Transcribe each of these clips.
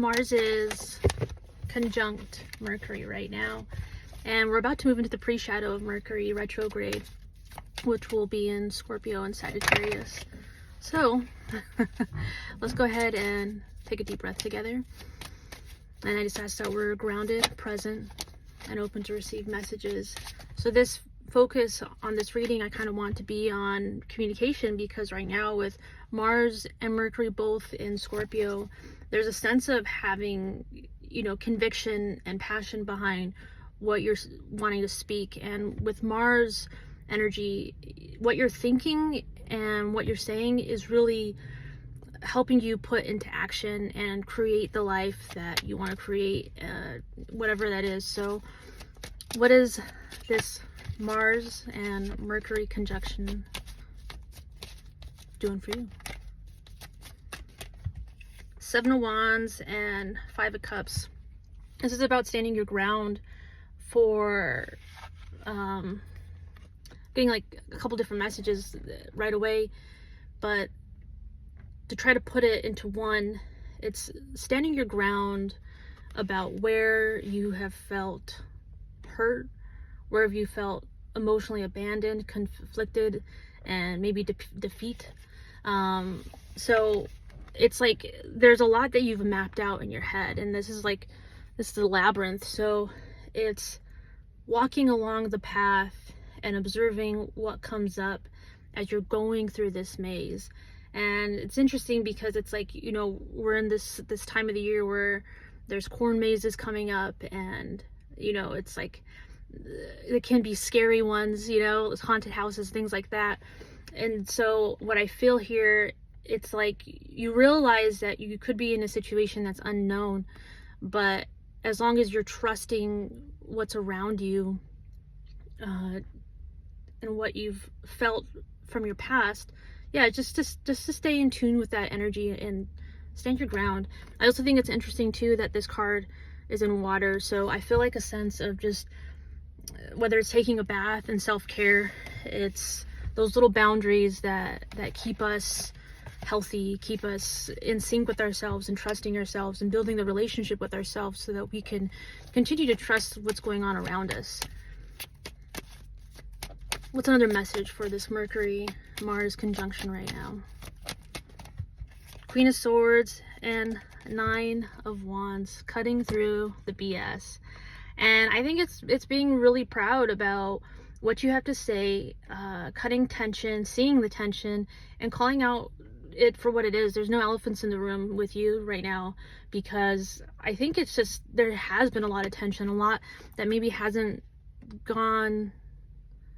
Mars is conjunct Mercury right now, and we're about to move into the pre-shadow of Mercury retrograde, which will be in Scorpio and Sagittarius. So let's go ahead and take a deep breath together. And I just asked that we're grounded, present, and open to receive messages. So this focus on this reading, I kind of want to be on communication, because right now with Mars and Mercury both in Scorpio, there's a sense of having, conviction and passion behind what you're wanting to speak. And with Mars energy, what you're thinking and what you're saying is really helping you put into action and create the life that you want to create, whatever that is. So what is this Mars and Mercury conjunction doing for you? Seven of Wands and Five of Cups. This is about standing your ground for getting like a couple different messages right away, but to try to put it into one, it's standing your ground about where you have felt hurt, where have you felt emotionally abandoned, conflicted, and maybe defeat. So it's like there's a lot that you've mapped out in your head, and this is the labyrinth. So it's walking along the path and observing what comes up as you're going through this maze. And it's interesting because it's like, we're in this time of the year where there's corn mazes coming up, and it's like it can be scary ones, haunted houses, things like that. And so what I feel here, it's like you realize that you could be in a situation that's unknown, but as long as you're trusting what's around you, and what you've felt from your past, just to stay in tune with that energy and stand your ground. I also think it's interesting too that this card is in water, so I feel like a sense of just, whether it's taking a bath and self-care, it's those little boundaries that keep us healthy, keep us in sync with ourselves and trusting ourselves and building the relationship with ourselves so that we can continue to trust what's going on around us. What's another message for this Mercury-Mars conjunction right now? Queen of Swords and Nine of Wands, cutting through the BS. And I think it's being really proud about what you have to say, cutting tension, seeing the tension, and calling out it for what it is. There's no elephants in the room with you right now, because I think it's just, there has been a lot of tension, a lot that maybe hasn't gone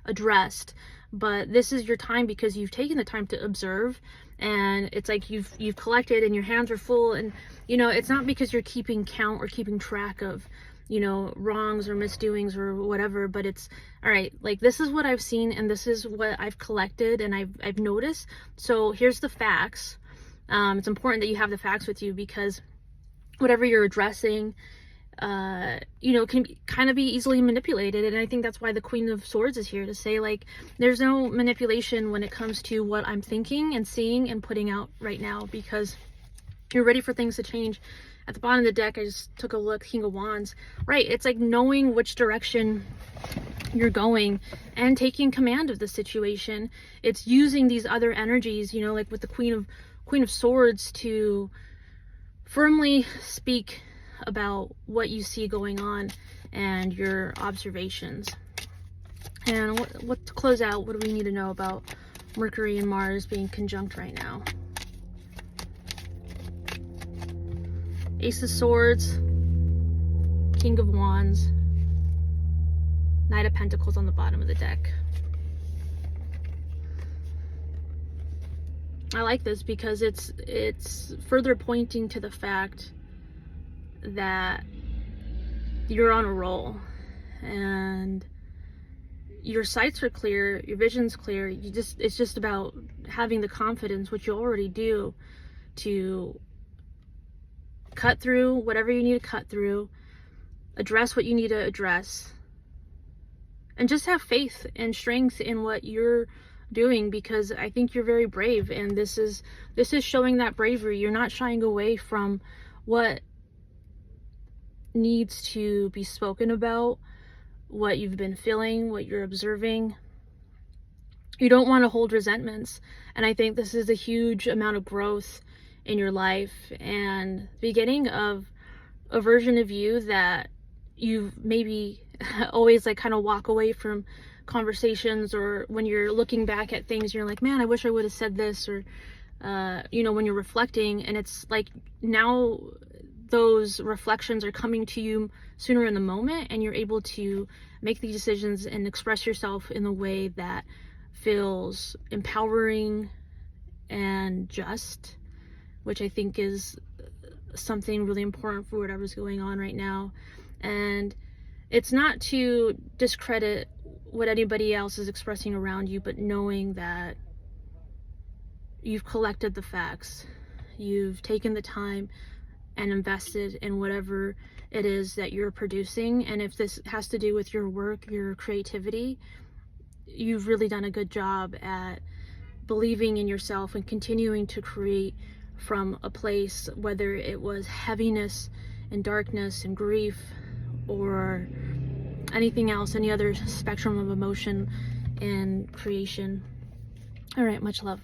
addressed, but this is your time because you've taken the time to observe, and it's like you've collected and your hands are full, and it's not because you're keeping count or keeping track of wrongs or misdoings or whatever, but it's all right, like this is what I've seen and this is what I've collected and I've noticed, so here's the facts. It's important that you have the facts with you, because whatever you're addressing can kind of be easily manipulated. And I think that's why the Queen of Swords is here to say, like, there's no manipulation when it comes to what I'm thinking and seeing and putting out right now, because you're ready for things to change. At the bottom of the deck, I just took a look, King of Wands, right? It's like knowing which direction you're going and taking command of the situation. It's using these other energies, like with the Queen of Swords, to firmly speak about what you see going on and your observations. And what to close out, what do we need to know about Mercury and Mars being conjunct right now? Ace of Swords, King of Wands, Knight of Pentacles on the bottom of the deck. I like this because it's further pointing to the fact that you're on a roll and your sights are clear, your vision's clear. It's just about having the confidence, which you already do, to cut through whatever you need to cut through, address what you need to address, and just have faith and strength in what you're doing, because I think you're very brave, and this is showing that bravery. You're not shying away from what needs to be spoken about, what you've been feeling, what you're observing. You don't want to hold resentments. And I think this is a huge amount of growth in your life and beginning of a version of you that you maybe always like kind of walk away from conversations, or when you're looking back at things, you're like, man, I wish I would have said this, or you know, when you're reflecting, and it's like now those reflections are coming to you sooner in the moment, and you're able to make these decisions and express yourself in the way that feels empowering and just, which I think is something really important for whatever's going on right now. And it's not to discredit what anybody else is expressing around you, but knowing that you've collected the facts, you've taken the time and invested in whatever it is that you're producing. And if this has to do with your work, your creativity, you've really done a good job at believing in yourself and continuing to create from a place, whether it was heaviness and darkness and grief or anything else, any other spectrum of emotion and creation. All right, much love.